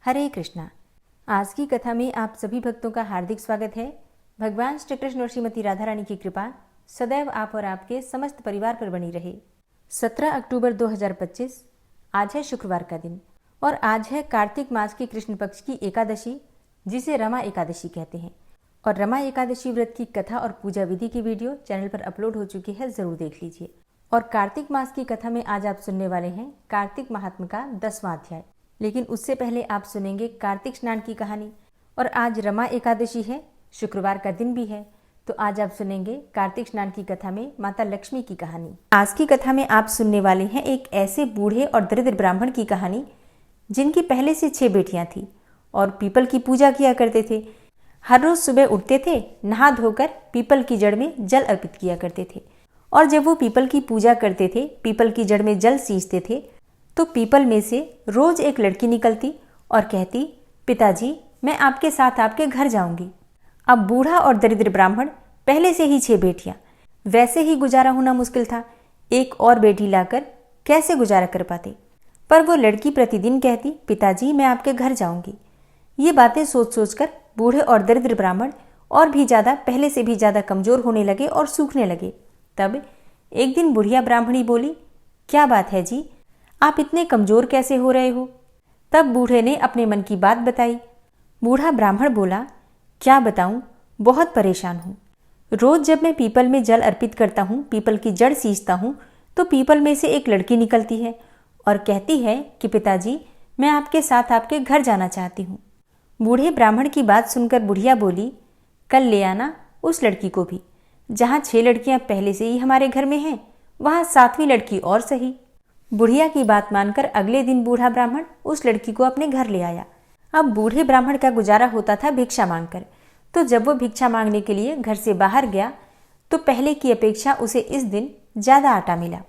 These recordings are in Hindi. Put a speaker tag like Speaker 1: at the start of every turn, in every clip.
Speaker 1: हरे कृष्णा। आज की कथा में आप सभी भक्तों का हार्दिक स्वागत है। भगवान श्री कृष्ण और श्रीमती राधा रानी की कृपा सदैव आप और आपके समस्त परिवार पर बनी रहे। 17 अक्टूबर 2025 आज है शुक्रवार का दिन और आज है कार्तिक मास की कृष्ण पक्ष की एकादशी, जिसे रमा एकादशी कहते हैं। और रमा एकादशी व्रत की कथा और पूजा विधि की वीडियो चैनल पर अपलोड हो चुकी है, जरूर देख लीजिए। और कार्तिक मास की कथा में आज आप सुनने वाले हैं कार्तिक महात्म्य का 10वां अध्याय। लेकिन उससे पहले आप सुनेंगे कार्तिक स्नान की कहानी। और आज रमा एकादशी है, शुक्रवार का दिन भी है, तो आज आप सुनेंगे कार्तिक स्नान की कथा में माता लक्ष्मी की कहानी। आज की कथा में आप सुनने वाले हैं एक ऐसे बूढ़े और दरिद्र ब्राह्मण की कहानी जिनकी पहले से 6 बेटियां थी और पीपल की पूजा किया करते थे। हर रोज सुबह उठते थे, नहा धोकर पीपल की जड़ में जल अर्पित किया करते थे। और जब वो पीपल की पूजा करते थे, पीपल की जड़ में जल सींचते थे, तो पीपल में से रोज एक लड़की निकलती और कहती, पिताजी मैं आपके साथ आपके घर जाऊंगी। अब बूढ़ा और दरिद्र ब्राह्मण, पहले से ही 6 बेटियां, वैसे ही गुजारा होना मुश्किल था। एक और बेटी लाकर कैसे गुजारा कर पाते। पर वो लड़की प्रतिदिन कहती, पिताजी मैं आपके घर जाऊंगी। ये बातें सोच सोचकर बूढ़े और दरिद्र ब्राह्मण और भी ज्यादा, पहले से भी ज्यादा कमजोर होने लगे और सूखने लगे। तब एक दिन बुढ़िया ब्राह्मणी बोली, क्या बात है जी, आप इतने कमजोर कैसे हो रहे हो। तब बूढ़े ने अपने मन की बात बताई। बूढ़ा ब्राह्मण बोला, क्या बताऊं, बहुत परेशान हूं। रोज जब मैं पीपल में जल अर्पित करता हूं, पीपल की जड़ सींचता हूं, तो पीपल में से एक लड़की निकलती है और कहती है कि पिताजी मैं आपके साथ आपके घर जाना चाहती हूं। बूढ़े ब्राह्मण की बात सुनकर बुढ़िया बोली, कल ले आना उस लड़की को भी। जहां 6 लड़कियां पहले से ही हमारे घर में हैं, वहां 7वीं लड़की और सही। बुढ़िया की बात मानकर अगले दिन बूढ़ा ब्राह्मण उस लड़की को अपने घर ले आया। अब बूढ़े ब्राह्मण का गुजारा होता था भिक्षा मांगकर, तो जब वो भिक्षा मांगने के लिए घर से बाहर गया तो पहले की अपेक्षा उसे इस दिन ज्यादा आटा मिला।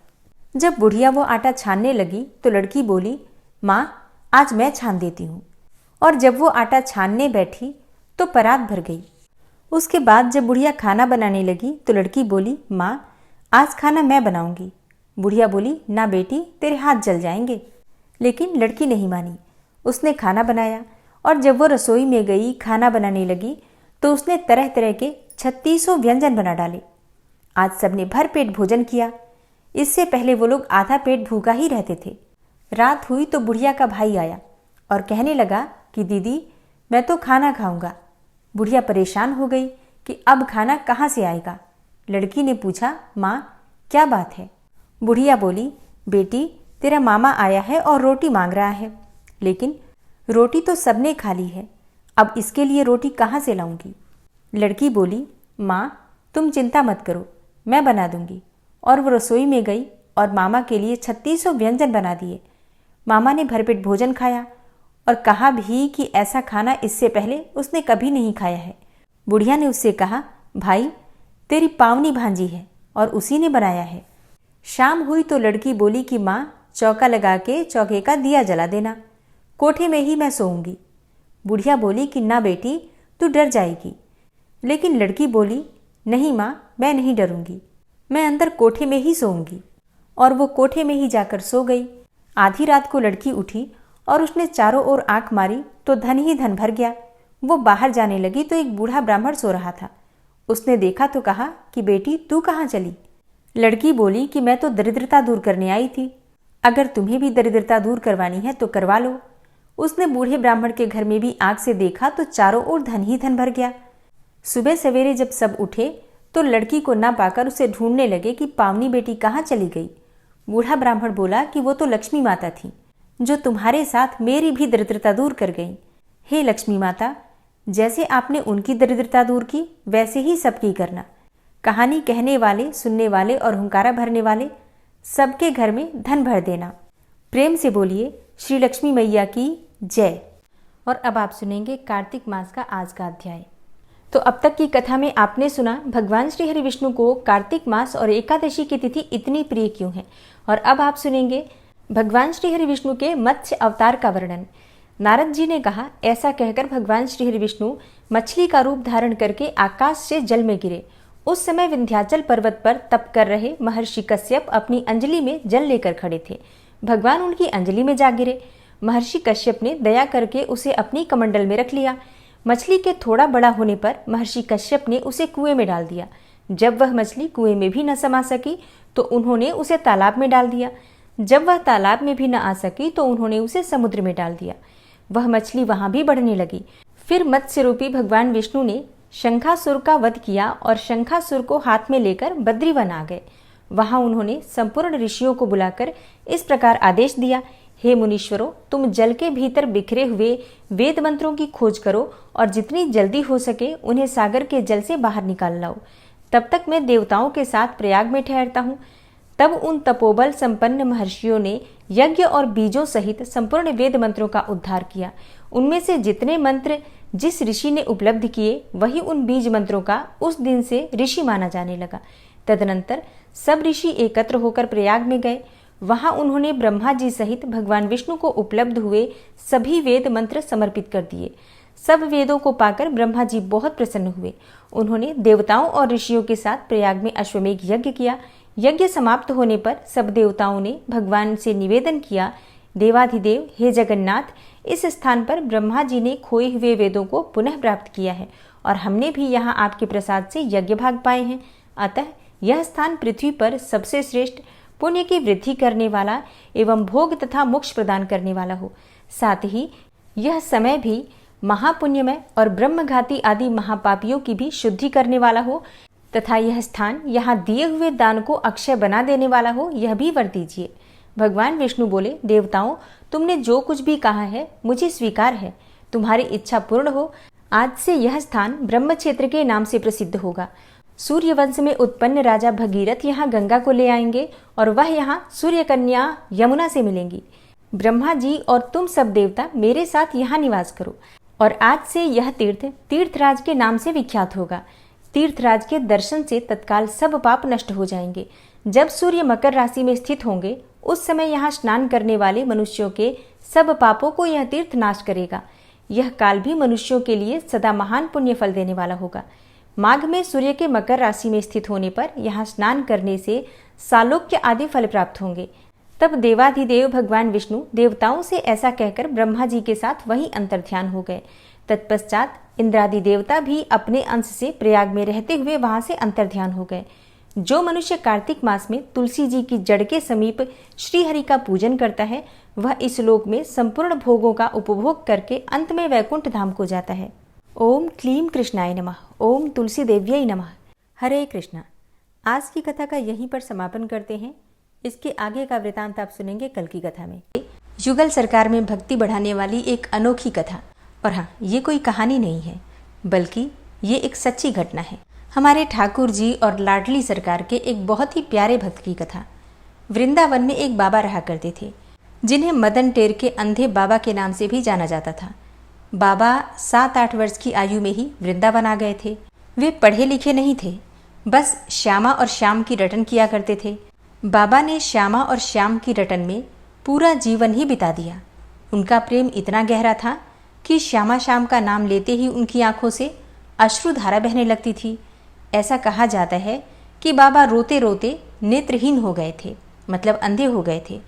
Speaker 1: जब बुढ़िया वो आटा छानने लगी तो लड़की बोली, माँ आज मैं छान देती हूँ। और जब वो आटा छानने बैठी तो परात भर गई। उसके बाद जब बुढ़िया खाना बनाने लगी तो लड़की बोली, माँ आज खाना मैं बनाऊंगी। बुढ़िया बोली, ना बेटी तेरे हाथ जल जाएंगे। लेकिन लड़की नहीं मानी। उसने खाना बनाया और जब वो रसोई में गई खाना बनाने लगी तो उसने तरह तरह के 3600 व्यंजन बना डाले। आज सबने भर पेट भोजन किया। इससे पहले वो लोग आधा पेट भूखा ही रहते थे। रात हुई तो बुढ़िया का भाई आया और कहने लगा कि दीदी मैं तो खाना खाऊंगा। बुढ़िया परेशान हो गई कि अब खाना कहाँ से आएगा। लड़की ने पूछा, माँ क्या बात है। बुढ़िया बोली, बेटी तेरा मामा आया है और रोटी मांग रहा है, लेकिन रोटी तो सबने खा ली है, अब इसके लिए रोटी कहाँ से लाऊंगी। लड़की बोली, माँ तुम चिंता मत करो, मैं बना दूंगी। और वो रसोई में गई और मामा के लिए 3600 व्यंजन बना दिए। मामा ने भरपेट भोजन खाया और कहा भी कि ऐसा खाना इससे पहले उसने कभी नहीं खाया है। बुढ़िया ने उससे कहा, भाई तेरी पावनी भांजी है और उसी ने बनाया है। शाम हुई तो लड़की बोली कि माँ चौका लगा के चौके का दिया जला देना, कोठे में ही मैं सोऊंगी। बुढ़िया बोली कि ना बेटी तू डर जाएगी। लेकिन लड़की बोली, नहीं माँ मैं नहीं डरूंगी, मैं अंदर कोठे में ही सोऊंगी। और वो कोठे में ही जाकर सो गई। आधी रात को लड़की उठी और उसने चारों ओर आंख मारी तो धन ही धन भर गया। वो बाहर जाने लगी तो एक बूढ़ा ब्राह्मण सो रहा था। उसने देखा तो कहा कि बेटी तू कहाँ चली। लड़की बोली कि मैं तो दरिद्रता दूर करने आई थी, अगर तुम्हें भी दरिद्रता दूर करवानी है तो करवा लो। उसने बूढ़े ब्राह्मण के घर में भी आंख से देखा तो चारों ओर धन ही धन भर गया। सुबह सवेरे जब सब उठे तो लड़की को ना पाकर उसे ढूंढने लगे कि पावनी बेटी कहाँ चली गई। बूढ़ा ब्राह्मण बोला कि वो तो लक्ष्मी माता थी, जो तुम्हारे साथ मेरी भी दरिद्रता दूर कर गई। हे लक्ष्मी माता, जैसे आपने उनकी दरिद्रता दूर की वैसे ही सबकी करना। कहानी कहने वाले, सुनने वाले और हुंकारा भरने वाले सबके घर में धन भर देना। प्रेम से बोलिए श्री लक्ष्मी मैया की जय। और अब आप सुनेंगे कार्तिक मास का आज का अध्याय। तो अब तक की कथा में आपने सुना भगवान श्री हरि विष्णु को कार्तिक मास और एकादशी की तिथि इतनी प्रिय क्यों है। और अब आप सुनेंगे भगवान श्री हरि विष्णु के मत्स्य अवतार का वर्णन। नारद जी ने कहा, ऐसा कहकर भगवान श्री हरि विष्णु मछली का रूप धारण करके आकाश से जल में गिरे। उस समय विंध्याचल पर्वत पर तप कर रहे महर्षि कश्यप अपनी अंजलि में जल लेकर खड़े थे। भगवान उनकी अंजलि में जा गिरे। महर्षि कश्यप ने दया करके उसे अपनी कमंडल में रख लिया। मछली के थोड़ा बड़ा होने पर महर्षि कश्यप ने उसे कुएं में डाल दिया। जब वह मछली कुएं में भी न समा सकी तो उन्होंने उसे तालाब में डाल दिया। जब वह तालाब में भी न आ सकी तो उन्होंने उसे समुद्र में डाल दिया। वह मछली वहां भी बढ़ने लगी। फिर मत्स्य रूपी भगवान विष्णु ने शंखासुर का वध किया और शंखासुर को हाथ में लेकर बद्रीवन आ गए। वहां उन्होंने संपूर्ण ऋषियों को बुलाकर इस प्रकार आदेश दिया, हे मुनीश्वरों, तुम जल के भीतर बिखरे हुए वेद मंत्रों की खोज करो और जितनी जल्दी हो सके उन्हें सागर के जल से बाहर निकाल लाओ। तब तक मैं देवताओं के साथ प्रयाग में ठहरता हूँ। तब उन तपोबल संपन्न महर्षियों ने यज्ञ और बीजों सहित संपूर्ण वेद मंत्रों का उद्धार किया। उनमें से जितने मंत्र जिस ऋषि ने उपलब्ध किए वही उन बीज मंत्रों का उस दिन से ऋषि माना जाने लगा। तदनंतर सब ऋषि एकत्र होकर प्रयाग में गए। वहां उन्होंने ब्रह्मा जी सहित भगवान विष्णु को उपलब्ध हुए सभी वेद मंत्र समर्पित कर दिए। सब वेदों को पाकर ब्रह्मा जी बहुत प्रसन्न हुए। उन्होंने देवताओं और ऋषियों के साथ प्रयाग में अश्वमेघ यज्ञ किया। यज्ञ समाप्त होने पर सब देवताओं ने भगवान से निवेदन किया, देवाधिदेव, हे जगन्नाथ, इस स्थान पर ब्रह्मा जी ने खोए हुए वेदों को पुनः प्राप्त किया है और हमने भी यहाँ आपके प्रसाद से यज्ञ भाग पाए हैं। अतः यह स्थान पृथ्वी पर सबसे श्रेष्ठ, पुण्य की वृद्धि करने वाला एवं भोग तथा मोक्ष प्रदान करने वाला हो। साथ ही यह समय भी महापुण्यमय और ब्रह्मघाती आदि महापापियों की भी शुद्धि करने वाला हो तथा यह स्थान यहाँ दिए हुए दान को अक्षय बना देने वाला हो, यह भी वर दीजिए। भगवान विष्णु बोले, देवताओं, तुमने जो कुछ भी कहा है मुझे स्वीकार है। तुम्हारी इच्छा पूर्ण हो। आज से यह स्थान ब्रह्म क्षेत्र के नाम से प्रसिद्ध होगा। सूर्यवंश में उत्पन्न राजा भगीरथ यहाँ गंगा को ले आएंगे और वह यहाँ सूर्य कन्या यमुना से मिलेंगी। ब्रह्मा जी और तुम सब देवता मेरे साथ यहाँ निवास करो और आज से यह तीर्थ तीर्थराज के नाम से विख्यात होगा। तीर्थराज के दर्शन से तत्काल सब पाप नष्ट हो जाएंगे। जब सूर्य मकर राशि में स्थित होंगे उस समय यहाँ स्नान करने वाले मनुष्यों के सब पापों को यह तीर्थ नाश करेगा। यह काल भी मनुष्यों के लिए सदा महान पुण्य फल देने वाला होगा। माघ में सूर्य के मकर राशि में स्थित होने पर यहाँ स्नान करने से सालोक्य आदि फल प्राप्त होंगे। तब देवाधिदेव भगवान विष्णु देवताओं से ऐसा कहकर ब्रह्मा जी के साथ वहीं अंतर्ध्यान हो गए। तत्पश्चात इंद्रादि देवता भी अपने अंश से प्रयाग में रहते हुए वहां से अंतर्ध्यान हो गए। जो मनुष्य कार्तिक मास में तुलसी जी की जड़ के समीप श्रीहरि का पूजन करता है वह इस लोक में संपूर्ण भोगों का उपभोग करके अंत में वैकुंठ धाम को जाता है। ओम क्लीम कृष्णाय नमः। ओम तुलसी देव्यै नमः। हरे कृष्णा। आज की कथा का यहीं पर समापन करते हैं। इसके आगे का वृतांत आप सुनेंगे कल की कथा में। युगल सरकार में भक्ति बढ़ाने वाली एक अनोखी कथा। और हाँ, ये कोई कहानी नहीं है बल्कि ये एक सच्ची घटना है। हमारे ठाकुर जी और लाडली सरकार के एक बहुत ही प्यारे भक्त की कथा। वृंदावन में एक बाबा रहा करते थे जिन्हें मदन टेर के अंधे बाबा के नाम से भी जाना जाता था। बाबा 7-8 वर्ष की आयु में ही वृंदावन आ गए थे। वे पढ़े लिखे नहीं थे, बस श्यामा और श्याम की रटन किया करते थे। बाबा ने श्यामा और श्याम की रटन में पूरा जीवन ही बिता दिया। उनका प्रेम इतना गहरा था कि श्यामा श्याम का नाम लेते ही उनकी आंखों से अश्रुधारा बहने लगती थी। ऐसा कहा जाता है कि बाबा रोते रोते नेत्रहीन हो गए थे, मतलब अंधे हो गए थे।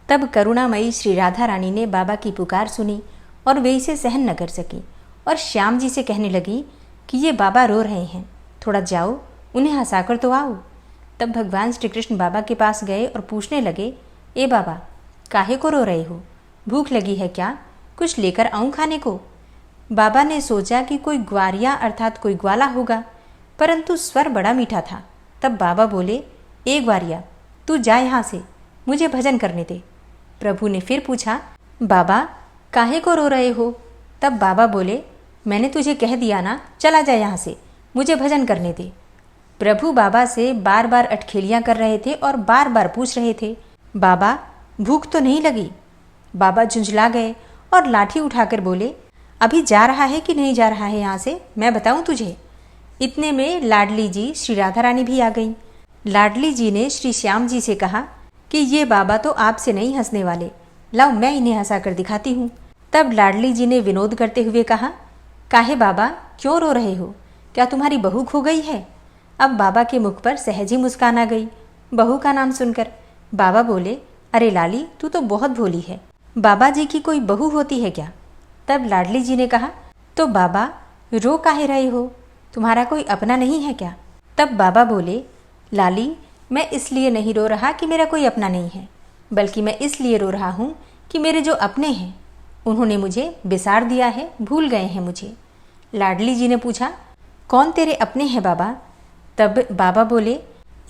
Speaker 1: तब करुणामयी श्री राधा रानी ने बाबा की पुकार सुनी और वे इसे सहन न कर सकी और श्याम जी से कहने लगी कि ये बाबा रो रहे हैं, थोड़ा जाओ उन्हें हंसाकर तो आओ। तब भगवान श्री कृष्ण बाबा के पास गए और पूछने लगे, ए बाबा, काहे को रो रहे हो? भूख लगी है क्या? कुछ लेकर आऊं खाने को? बाबा ने सोचा कि कोई ग्वारिया अर्थात कोई ग्वाला होगा, परंतु स्वर बड़ा मीठा था। तब बाबा बोले, ए ग्वारिया, तू जा यहाँ से, मुझे भजन करने दे। प्रभु ने फिर पूछा, बाबा काहे को रो रहे हो? तब बाबा बोले, मैंने तुझे कह दिया ना, चला जा यहाँ से, मुझे भजन करने दे। प्रभु बाबा से बार बार अटखेलियाँ कर रहे थे और बार बार पूछ रहे थे, बाबा भूख तो नहीं लगी? बाबा झुंझला गए और लाठी उठाकर बोले, अभी जा रहा है कि नहीं जा रहा है यहाँ से, मैं बताऊँ तुझे। इतने में लाडली जी श्री राधा रानी भी आ गई। लाडली जी ने श्री श्याम जी से कहा कि ये बाबा तो आपसे नहीं हंसने वाले, लाओ मैं इन्हें हंसा कर दिखाती हूँ। तब लाडली जी ने विनोद करते हुए कहा, काहे बाबा क्यों रो रहे हो? क्या तुम्हारी बहू खो गई है? अब बाबा के मुख पर सहज ही मुस्कान आ गई बहू का नाम सुनकर। बाबा बोले, अरे लाली, तू तो बहुत भोली है, बाबा जी की कोई बहू होती है क्या? तब लाडली जी ने कहा, तो बाबा रो काहे रहे हो, तुम्हारा कोई अपना नहीं है क्या? तब बाबा बोले, लाली मैं इसलिए नहीं रो रहा कि मेरा कोई अपना नहीं है, बल्कि मैं इसलिए रो रहा हूँ कि मेरे जो अपने हैं उन्होंने मुझे बिसार दिया है, भूल गए हैं मुझे। लाडली जी ने पूछा, कौन तेरे अपने हैं बाबा? तब बाबा बोले,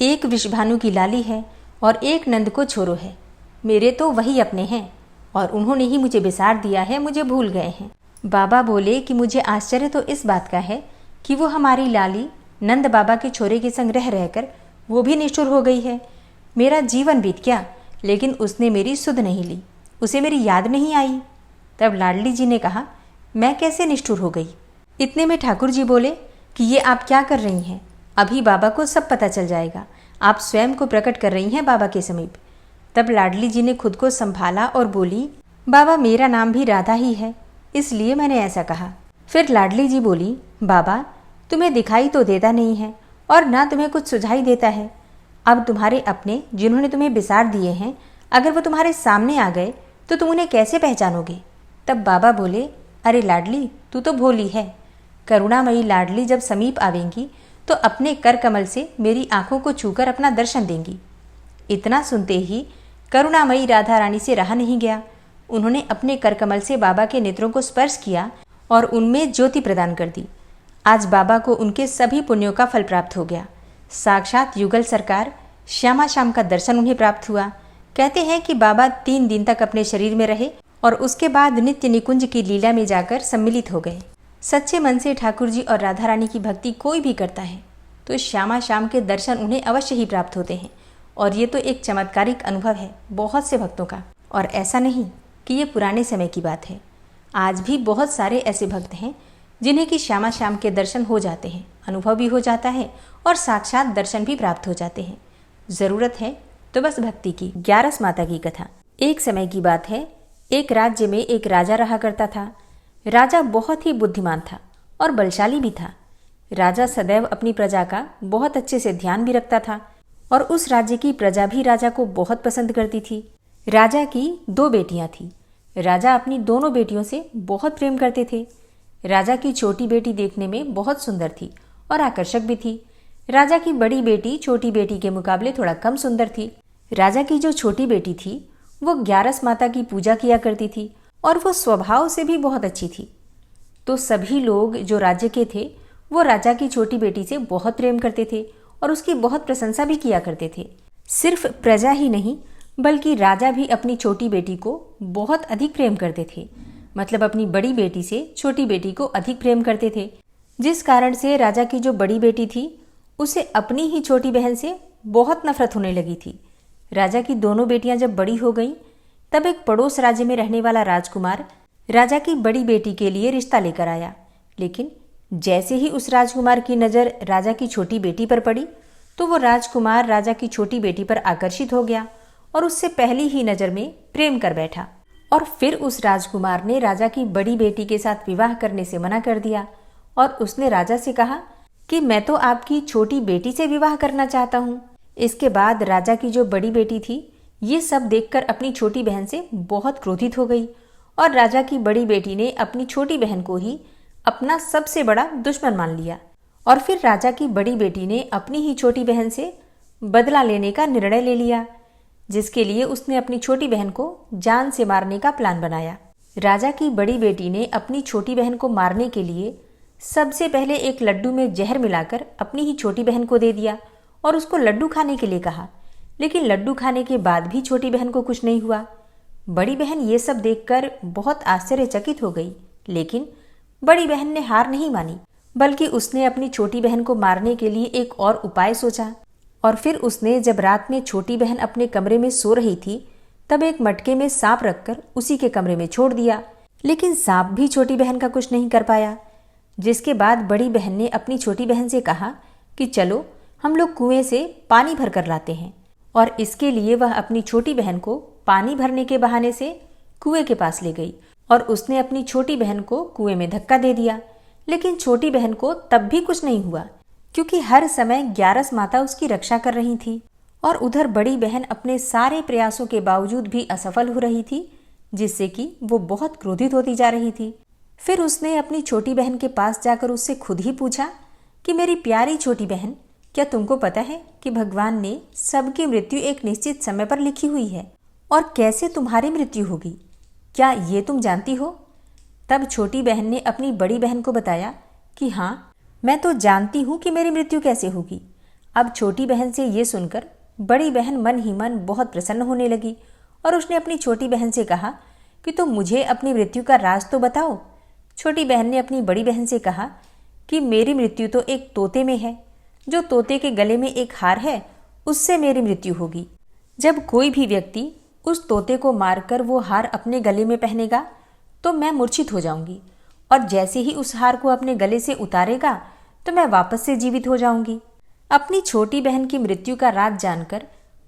Speaker 1: एक विषभानु की लाली है और एक नंद को छोरो है, मेरे तो वही अपने हैं और उन्होंने ही मुझे बिसार दिया है, मुझे भूल गए हैं। बाबा बोले कि मुझे आश्चर्य तो इस बात का है कि वो हमारी लाली नंद बाबा के छोरे के संग रह रहकर वो भी निष्ठुर हो गई है। मेरा जीवन बीत गया, लेकिन उसने मेरी सुध नहीं ली, उसे मेरी याद नहीं आई। तब लाडली जी ने कहा, मैं कैसे निष्ठुर हो गई? इतने में ठाकुर जी बोले कि ये आप क्या कर रही हैं, अभी बाबा को सब पता चल जाएगा, आप स्वयं को प्रकट कर रही हैं बाबा के समीप। तब लाडली जी ने खुद को संभाला और बोली, बाबा मेरा नाम भी राधा ही है, इसलिए मैंने ऐसा कहा। फिर लाडली जी बोली, बाबा तुम्हें दिखाई तो देता नहीं है और ना तुम्हें कुछ सुझाई देता है। अब तुम्हारे अपने जिन्होंने तुम्हें बिसार दिए हैं, अगर वो तुम्हारे सामने आ गए तो तुम उन्हें कैसे पहचानोगे? तब बाबा बोले, अरे लाडली तू तो भोली है, करुणामयी लाडली जब समीप आवेंगी तो अपने कर कमल से मेरी आंखों को छूकर अपना दर्शन देंगी। इतना सुनते ही करुणामयी राधा रानी से रहा नहीं गया। उन्होंने अपने कर कमल से बाबा के नेत्रों को स्पर्श किया और उनमें ज्योति प्रदान कर दी। आज बाबा को उनके सभी पुण्यों का फल प्राप्त हो गया। साक्षात युगल सरकार श्यामा श्याम का दर्शन उन्हें प्राप्त हुआ। कहते हैं कि बाबा 3 दिन तक अपने शरीर में रहे और उसके बाद नित्य निकुंज की लीला में जाकर सम्मिलित हो गए। सच्चे मन से ठाकुर जी और राधा रानी की भक्ति कोई भी करता है तो श्यामा श्याम के दर्शन उन्हें अवश्य ही प्राप्त होते हैं। और ये तो एक चमत्कारिक अनुभव है बहुत से भक्तों का, और ऐसा नहीं कि ये पुराने समय की बात है। आज भी बहुत सारे ऐसे भक्त हैं जिन्हें कि श्यामा श्याम के दर्शन हो जाते हैं, अनुभव भी हो जाता है और साक्षात दर्शन भी प्राप्त हो जाते हैं। ज़रूरत है तो बस भक्ति की। 11 माता की कथा। एक समय की बात है, एक राज्य में एक राजा रहा करता था। राजा बहुत ही बुद्धिमान था और बलशाली भी था। राजा सदैव अपनी प्रजा का बहुत अच्छे से ध्यान भी रखता था और उस राज्य की प्रजा भी राजा को बहुत पसंद करती थी। राजा की 2 बेटियां थीं। राजा अपनी दोनों बेटियों से बहुत प्रेम करते थे। राजा की छोटी बेटी देखने में बहुत सुंदर थी और आकर्षक भी थी। राजा की बड़ी बेटी छोटी बेटी के मुकाबले थोड़ा कम सुंदर थी। राजा की जो छोटी बेटी थी वो 11 माता की पूजा किया करती थी और वो स्वभाव से भी बहुत अच्छी थी। तो सभी लोग जो राज्य के थे वो राजा की छोटी बेटी से बहुत प्रेम करते थे और उसकी बहुत प्रशंसा भी किया करते थे। सिर्फ प्रजा ही नहीं बल्कि राजा भी अपनी छोटी बेटी को बहुत अधिक प्रेम करते थे। मतलब अपनी बड़ी बेटी से छोटी बेटी को अधिक प्रेम करते थे, जिस कारण से राजा की जो बड़ी बेटी थी उसे अपनी ही छोटी बहन से बहुत नफरत होने लगी थी। राजा की दोनों बेटियां जब बड़ी हो गईं, तब एक पड़ोस राज्य में रहने वाला राजकुमार राजा की बड़ी बेटी के लिए रिश्ता लेकर आया। लेकिन जैसे ही उस राजकुमार की नज़र राजा की छोटी बेटी पर पड़ी तो वो राजकुमार राजा की छोटी बेटी पर आकर्षित हो गया और उससे पहली ही नज़र में प्रेम कर बैठा। और फिर उस राजकुमार ने राजा की बड़ी बेटी के साथ विवाह करने से मना कर दिया और उसने राजा से कहा कि मैं तो आपकी छोटी बेटी से विवाह करना चाहता हूँ। इसके बाद राजा की जो बड़ी बेटी थी ये सब देखकर अपनी छोटी बहन से बहुत क्रोधित हो गई और राजा की बड़ी बेटी ने अपनी छोटी बहन को ही अपना सबसे बड़ा दुश्मन मान लिया। और फिर राजा की बड़ी बेटी ने अपनी ही छोटी बहन से बदला लेने का निर्णय ले लिया, जिसके लिए उसने अपनी छोटी बहन को जान से मारने का प्लान बनाया। राजा की बड़ी बेटी ने अपनी छोटी बहन को मारने के लिए सबसे पहले एक लड्डू में जहर मिलाकर अपनी ही छोटी बहन को दे दिया और उसको लड्डू खाने के लिए कहा। लेकिन लड्डू खाने के बाद भी छोटी बहन को कुछ नहीं हुआ। बड़ी बहन ये सब देखकर बहुत आश्चर्यचकित हो गई, लेकिन बड़ी बहन ने हार नहीं मानी, बल्कि उसने अपनी छोटी बहन को मारने के लिए एक और उपाय सोचा। और फिर उसने जब रात में छोटी बहन अपने कमरे में सो रही थी तब एक मटके में सांप रखकर उसी के कमरे में छोड़ दिया। लेकिन सांप भी छोटी बहन का कुछ नहीं कर पाया। जिसके बाद बड़ी बहन ने अपनी छोटी बहन से कहा कि चलो हम लोग कुएं से पानी भर कर लाते हैं। और इसके लिए वह अपनी छोटी बहन को पानी भरने के बहाने से कुएं के पास ले गई और उसने अपनी छोटी बहन को कुएं में धक्का दे दिया। लेकिन छोटी बहन को तब भी कुछ नहीं हुआ, क्योंकि हर समय 11 माता उसकी रक्षा कर रही थी। और उधर बड़ी बहन अपने सारे प्रयासों के बावजूद भी असफल हो रही थी, जिससे कि वो बहुत क्रोधित होती जा रही थी। फिर उसने अपनी छोटी बहन के पास जाकर उससे खुद ही पूछा कि मेरी प्यारी छोटी बहन, क्या तुमको पता है कि भगवान ने सबकी मृत्यु एक निश्चित समय पर लिखी हुई है, और कैसे तुम्हारी मृत्यु होगी, क्या ये तुम जानती हो? तब छोटी बहन ने अपनी बड़ी बहन को बताया कि हाँ, मैं तो जानती हूँ कि मेरी मृत्यु कैसे होगी। अब छोटी बहन से ये सुनकर बड़ी बहन मन ही मन बहुत प्रसन्न होने लगी और उसने अपनी छोटी बहन से कहा कि तुम मुझे अपनी मृत्यु का राज तो बताओ। छोटी बहन ने अपनी बड़ी बहन से कहा कि मेरी मृत्यु तो एक तोते में है। जो तोते के गले में एक हार है, उससे मेरी मृत्यु होगी। जब कोई भी व्यक्ति उस तोते को मारकर वो हार अपने गले में पहनेगा तो मैं मूर्छित हो जाऊंगी, और जैसे ही उस हार को अपने गले से उतारेगा तो मैं वापस से जीवित हो जाऊंगी। अपनी छोटी बहन की मृत्यु का राज जानकर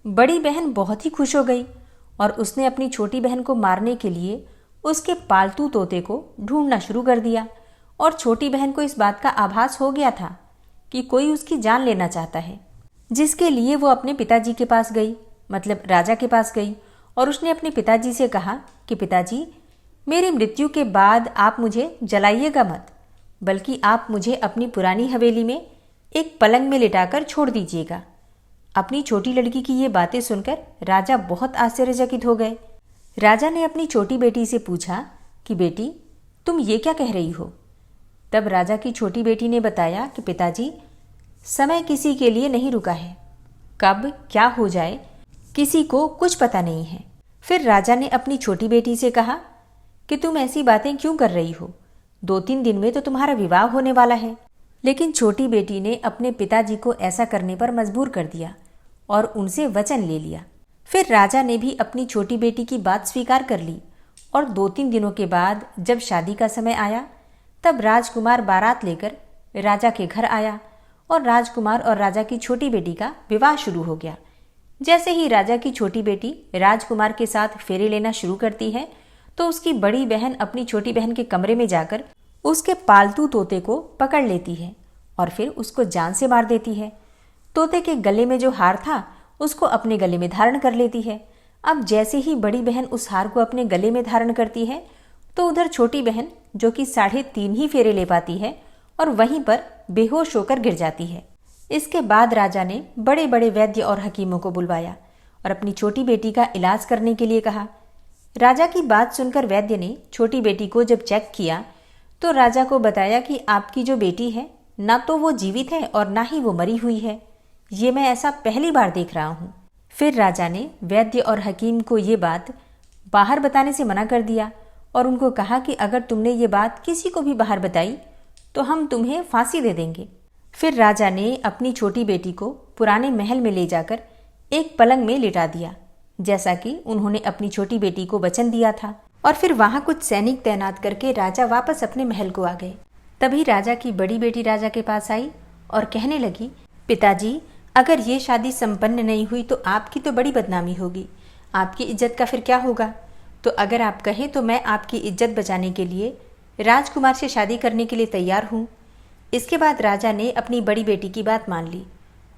Speaker 1: बड़ी बहन बहुत ही खुश हो गई और उसने अपनी छोटी बहन को मारने के लिए उसके पालतू तोते को ढूंढना शुरू कर दिया। और छोटी बहन को इस बात का आभास हो गया था कि कोई उसकी जान लेना चाहता है, जिसके लिए वो अपने पिताजी के पास गई, मतलब राजा के पास गई, और उसने अपने पिताजी से कहा कि पिताजी, मेरी मृत्यु के बाद आप मुझे जलाइएगा मत, बल्कि आप मुझे अपनी पुरानी हवेली में एक पलंग में लिटाकर छोड़ दीजिएगा। अपनी छोटी लड़की की ये बातें सुनकर राजा बहुत आश्चर्यचकित हो गए। राजा ने अपनी छोटी बेटी से पूछा कि बेटी, तुम ये क्या कह रही हो? तब राजा की छोटी बेटी ने बताया कि पिताजी, समय किसी के लिए नहीं रुका है, कब क्या हो जाए किसी को कुछ पता नहीं है। फिर राजा ने अपनी छोटी बेटी से कहा कि तुम ऐसी बातें क्यों कर रही हो, 2-3 दिन में तो तुम्हारा विवाह होने वाला है। लेकिन छोटी बेटी ने अपने पिताजी को ऐसा करने पर मजबूर कर दिया और उनसे वचन ले लिया। फिर राजा ने भी अपनी छोटी बेटी की बात स्वीकार कर ली और 2-3 दिनों के बाद जब शादी का समय आया तब राजकुमार बारात लेकर राजा के घर आया और राजकुमार और राजा की छोटी बेटी का विवाह शुरू हो गया। जैसे ही राजा की छोटी बेटी राजकुमार के साथ फेरे लेना शुरू करती है तो उसकी बड़ी बहन अपनी छोटी बहन के कमरे में जाकर उसके पालतू तोते को पकड़ लेती है और फिर उसको जान से मार देती है। तोते के गले में जो हार था उसको अपने गले में धारण कर लेती है। अब जैसे ही बड़ी बहन उस हार को अपने गले में धारण करती है तो उधर छोटी बहन, जो कि 3.5 ही फेरे ले पाती है, और वहीं पर बेहोश होकर गिर जाती है। इसके बाद राजा ने बड़े बड़े वैद्य और हकीमों को बुलवाया और अपनी छोटी बेटी का इलाज करने के लिए कहा। राजा की बात सुनकर वैद्य ने छोटी बेटी को जब चेक किया तो राजा को बताया कि आपकी जो बेटी है, ना तो वो जीवित है और ना ही वो मरी हुई है। ये मैं ऐसा पहली बार देख रहा हूँ। फिर राजा ने वैद्य और हकीम को ये बात बाहर बताने से मना कर दिया और उनको कहा कि अगर तुमने ये बात किसी को भी बाहर बताई तो हम तुम्हें फांसी दे देंगे। फिर राजा ने अपनी छोटी बेटी को पुराने महल में ले जाकर एक पलंग में लिटा दिया, जैसा कि उन्होंने अपनी छोटी बेटी को वचन दिया था। और फिर वहां कुछ सैनिक तैनात करके राजा वापस अपने महल को आ गए। तभी राजा की बड़ी बेटी राजा के पास आई और कहने लगी, पिताजी, अगर ये शादी संपन्न नहीं हुई तो आपकी तो बड़ी बदनामी होगी, आपकी इज्जत का फिर क्या होगा? तो अगर आप कहें तो मैं आपकी इज्जत बचाने के लिए राजकुमार से शादी करने के लिए तैयार हूँ। इसके बाद राजा ने अपनी बड़ी बेटी की बात मान ली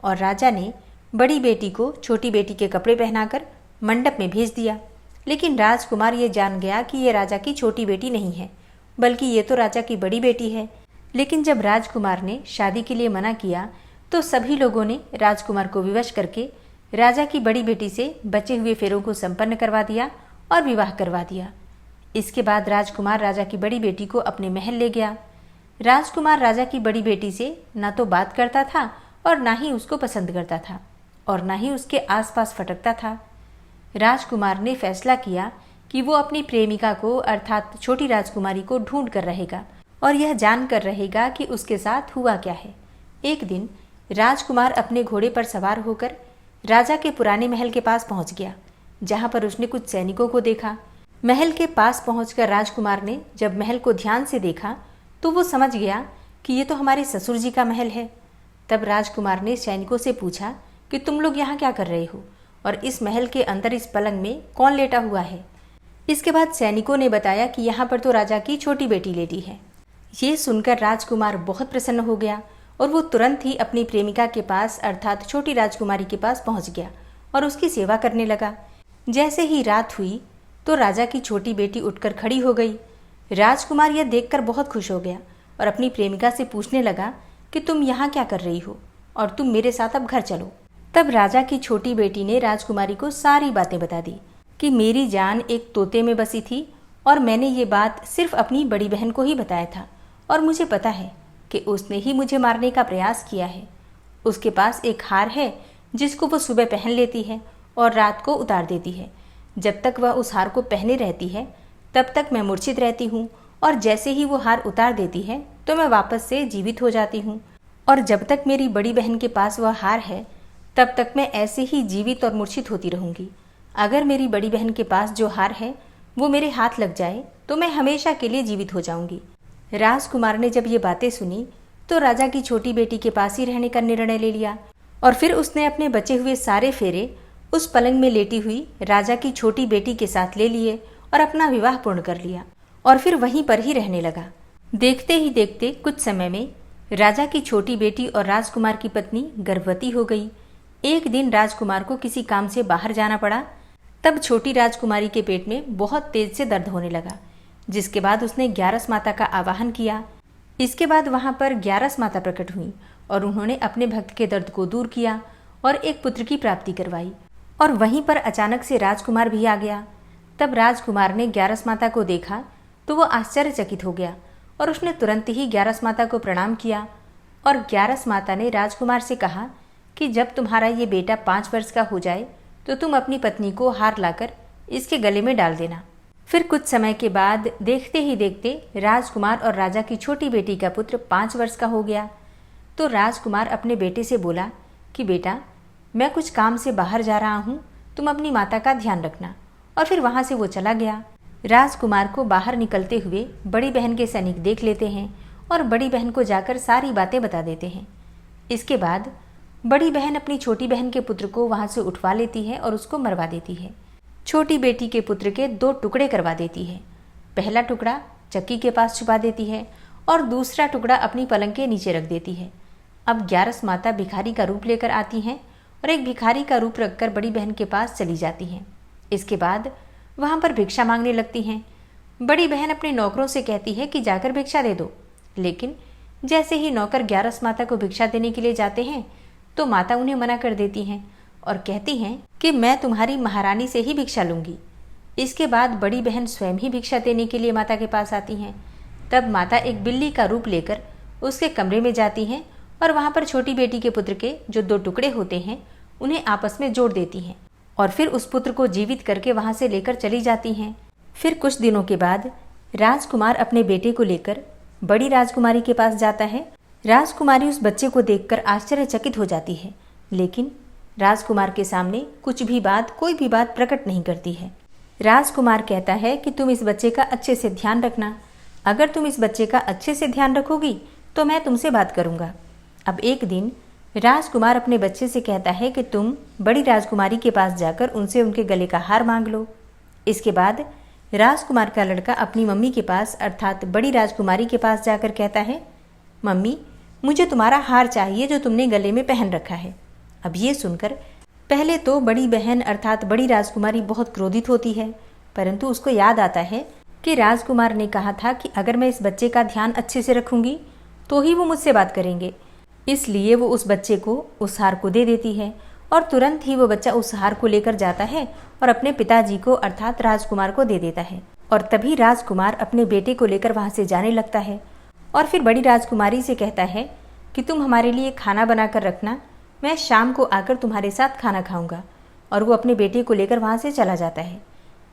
Speaker 1: और राजा ने बड़ी बेटी को छोटी बेटी के कपड़े पहनाकर मंडप में भेज दिया। लेकिन राजकुमार ये जान गया कि ये राजा की छोटी बेटी नहीं है, बल्कि ये तो राजा की बड़ी बेटी है। लेकिन जब राजकुमार ने शादी के लिए मना किया तो सभी लोगों ने राजकुमार को विवश करके राजा की बड़ी बेटी से बचे हुए फेरों को संपन्न करवा दिया और विवाह करवा दिया। इसके बाद राजकुमार राजा की बड़ी बेटी को अपने महल ले गया। राजकुमार राजा की बड़ी बेटी से ना तो बात करता था और ना ही उसको पसंद करता था और ना ही उसके आसपास फटकता था। राजकुमार ने फैसला किया कि वो अपनी प्रेमिका को अर्थात छोटी राजकुमारी को ढूंढ कर रहेगा और यह जानकर रहेगा कि उसके साथ हुआ क्या है। एक दिन राजकुमार अपने घोड़े पर सवार होकर राजा के पुराने महल के पास पहुंच गया, जहां पर उसने कुछ सैनिकों को देखा। महल के पास पहुंचकर राजकुमार ने जब महल को ध्यान से देखा तो वो समझ गया कि ये तो हमारे ससुर जी का महल है। तब राजकुमार ने सैनिकों से पूछा कि तुम लोग यहाँ क्या कर रहे हो और इस महल के अंदर इस पलंग में कौन लेटा हुआ है? इसके बाद सैनिकों ने बताया कि यहाँ पर तो राजा की छोटी बेटी लेटी है। ये सुनकर राजकुमार बहुत प्रसन्न हो गया और वो तुरंत ही अपनी प्रेमिका के पास अर्थात छोटी राजकुमारी के पास पहुंच गया और उसकी सेवा करने लगा। जैसे ही रात हुई तो राजा की छोटी बेटी उठकर खड़ी हो गई। राजकुमार यह देखकर बहुत खुश हो गया और अपनी प्रेमिका से पूछने लगा कि तुम यहाँ क्या कर रही हो और तुम मेरे साथ अब घर चलो। तब राजा की छोटी बेटी ने राजकुमारी को सारी बातें बता दी कि मेरी जान एक तोते में बसी थी और मैंने ये बात सिर्फ अपनी बड़ी बहन को ही बताया था और मुझे पता है कि उसने ही मुझे मारने का प्रयास किया है। उसके पास एक हार है जिसको वो सुबह पहन लेती है और रात को उतार देती है। जब तक वह उस हार को पहने रहती है तब तक मैं मूर्छित रहती हूँ और जैसे ही वो हार उतार देती है तो मैं वापस से जीवित हो जाती हूँ। और जब तक मेरी बड़ी बहन के पास वह हार है तब तक मैं ऐसे ही जीवित और मूर्छित होती रहूँगी। अगर मेरी बड़ी बहन के पास जो हार है वो मेरे हाथ लग जाए तो मैं हमेशा के लिए जीवित हो जाऊंगी। राजकुमार ने जब ये बातें सुनी तो राजा की छोटी बेटी के पास ही रहने का निर्णय ले लिया और फिर उसने अपने बचे हुए सारे फेरे उस पलंग में लेटी हुई राजा की छोटी बेटी के साथ ले लिए और अपना विवाह पूर्ण कर लिया और फिर वहीं पर ही रहने लगा। देखते ही देखते कुछ समय में राजा की छोटी बेटी और राजकुमार की पत्नी गर्भवती हो गई। एक दिन राजकुमार को किसी काम से बाहर जाना पड़ा। तब छोटी राजकुमारी के पेट में बहुत तेज से दर्द होने लगा, जिसके बाद उसने ग्यारस माता का आवाहन किया। इसके बाद वहां पर ग्यारस माता प्रकट हुई और उन्होंने अपने भक्त के दर्द को दूर किया और एक पुत्र की प्राप्ति करवाई। और वहीं पर अचानक से राजकुमार भी आ गया। तब राजकुमार ने ग्यारस माता को देखा तो वो आश्चर्यचकित हो गया और उसने तुरंत ही ग्यारस माता को प्रणाम किया। और ग्यारस माता ने राजकुमार से कहा कि जब तुम्हारा ये बेटा 5 वर्ष का हो जाए तो तुम अपनी पत्नी को हार लाकर इसके गले में डाल देना। फिर कुछ समय के बाद देखते ही देखते राजकुमार और राजा की छोटी बेटी का पुत्र 5 वर्ष का हो गया। तो राजकुमार अपने बेटे से बोला कि बेटा, मैं कुछ काम से बाहर जा रहा हूँ, तुम अपनी माता का ध्यान रखना। और फिर वहाँ से वो चला गया। राजकुमार को बाहर निकलते हुए बड़ी बहन के सैनिक देख लेते हैं और बड़ी बहन को जाकर सारी बातें बता देते हैं। इसके बाद बड़ी बहन अपनी छोटी बहन के पुत्र को वहाँ से उठवा लेती है और उसको मरवा देती है। छोटी बेटी के पुत्र के 2 टुकड़े करवा देती है। पहला टुकड़ा चक्की के पास छुपा देती है और दूसरा टुकड़ा अपनी पलंग के नीचे रख देती है। अब ग्यारस माता भिखारी का रूप लेकर आती हैं और एक भिखारी का रूप रखकर बड़ी बहन के पास चली जाती हैं। इसके बाद वहाँ पर भिक्षा मांगने लगती हैं। बड़ी बहन अपने नौकरों से कहती है कि जाकर भिक्षा दे दो, लेकिन जैसे ही नौकर ग्यारस माता को भिक्षा देने के लिए जाते हैं तो माता उन्हें मना कर देती हैं और कहती हैं कि मैं तुम्हारी महारानी से ही भिक्षा लूंगी। इसके बाद बड़ी बहन स्वयं ही भिक्षा देने के लिए माता के पास आती हैं। तब माता एक बिल्ली का रूप लेकर उसके कमरे में जाती हैं और वहाँ पर छोटी बेटी के पुत्र के जो 2 टुकड़े होते हैं उन्हें आपस में जोड़ देती हैं और फिर उस पुत्र को जीवित करके वहाँ से लेकर चली जाती हैं। फिर कुछ दिनों के बाद राजकुमार अपने बेटे को लेकर बड़ी राजकुमारी के पास जाता है। राजकुमारी उस बच्चे को देखकर आश्चर्यचकित हो जाती है, लेकिन राजकुमार के सामने कोई भी बात प्रकट नहीं करती है। राजकुमार कहता है कि तुम इस बच्चे का अच्छे से ध्यान रखना। अगर तुम इस बच्चे का अच्छे से ध्यान रखोगी तो मैं तुमसे बात करूंगा। अब एक दिन राजकुमार अपने बच्चे से कहता है कि तुम बड़ी राजकुमारी के पास जाकर उनसे उनके गले का हार मांग लो। इसके बाद राजकुमार का लड़का अपनी मम्मी के पास अर्थात बड़ी राजकुमारी के पास जाकर कहता है, मम्मी, मुझे तुम्हारा हार चाहिए जो तुमने गले में पहन रखा है। अब ये सुनकर पहले तो बड़ी बहन अर्थात बड़ी राजकुमारी बहुत क्रोधित होती है, परंतु उसको याद आता है कि राजकुमार ने कहा था कि अगर मैं इस बच्चे का ध्यान अच्छे से रखूंगी तो ही वो मुझसे बात करेंगे। इसलिए वो उस बच्चे को उस हार को दे देती है और तुरंत ही वो बच्चा उस हार को लेकर जाता है और अपने पिताजी को अर्थात राजकुमार को दे देता है। और तभी राजकुमार अपने बेटे को लेकर वहाँ से जाने लगता है और फिर बड़ी राजकुमारी से कहता है कि तुम हमारे लिए खाना बनाकर रखना, मैं शाम को आकर तुम्हारे साथ खाना खाऊंगा। और वो अपने बेटे को लेकर वहाँ से चला जाता है।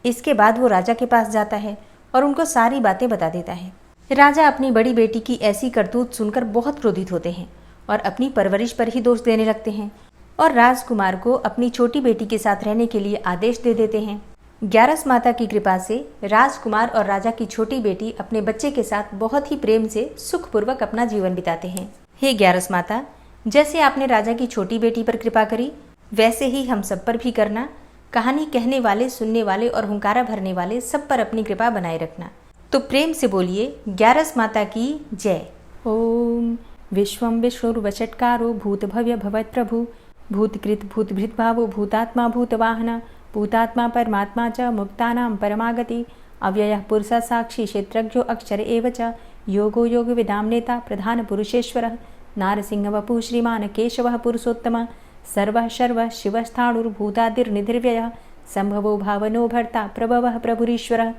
Speaker 1: इसके बाद वो राजा के पास जाता है और उनको सारी बातें बता देता है। राजा अपनी बड़ी बेटी की ऐसी करतूत सुनकर बहुत क्रोधित होते हैं और अपनी परवरिश पर ही दोष देने लगते हैं और राजकुमार को अपनी छोटी बेटी के साथ रहने के लिए आदेश दे देते हैं। ग्यारस माता की कृपा से राजकुमार और राजा की छोटी बेटी अपने बच्चे के साथ बहुत ही प्रेम से सुखपूर्वक अपना जीवन बिताते हैं। हे ग्यारस माता, जैसे आपने राजा की छोटी बेटी पर कृपा करी वैसे ही हम सब पर भी करना। कहानी कहने वाले, सुनने वाले और हुंकारा भरने वाले सब पर अपनी कृपा बनाए रखना। तो प्रेम से बोलिए ग्यारस माता की जय। ओम विश्वम विष्णुर्वचटकारो भूत भव्य भवत प्रभु भूतकृत भूतभृत भावो भूतात्मा भूतवाहना भूतात्मा परमात्मा च मुक्तानां परमागति अव्ययः पुरुषः साक्षी क्षेत्रज्ञो अक्षर एव च योगो योगविदां नेता प्रधानपुरुषेश्वरः नारसिंहवपुः श्रीमान् केशवः पुरुषोत्तमः सर्वः शर्वः शिवस्थाणुर्भूतादिर्निधिर्व्ययः सम्भवो भावनो भर्ता प्रभवः प्रभुरीश्वरः